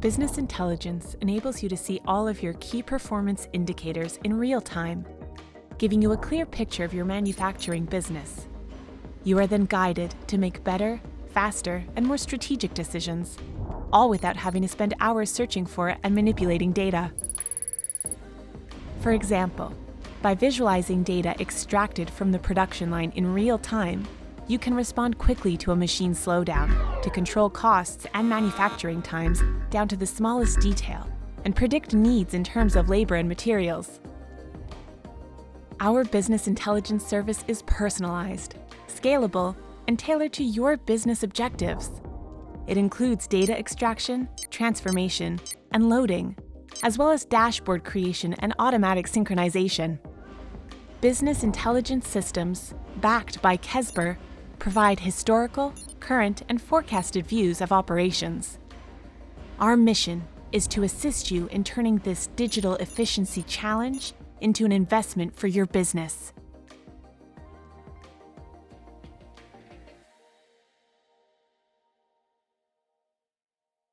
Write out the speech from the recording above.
Business intelligence enables you to see all of your key performance indicators in real time, giving you a clear picture of your manufacturing business. You are then guided to make better, faster, and more strategic decisions, all without having to spend hours searching for and manipulating data. For example, by visualizing data extracted from the production line in real time, you can respond quickly to a machine slowdown to control costs and manufacturing times down to the smallest detail and predict needs in terms of labor and materials. Our business intelligence service is personalized, scalable, and tailored to your business objectives. It includes data extraction, transformation, and loading, as well as dashboard creation and automatic synchronization. Business intelligence systems, backed by Kezber, provide historical, current, and forecasted views of operations. Our mission is to assist you in turning this digital efficiency challenge into an investment for your business.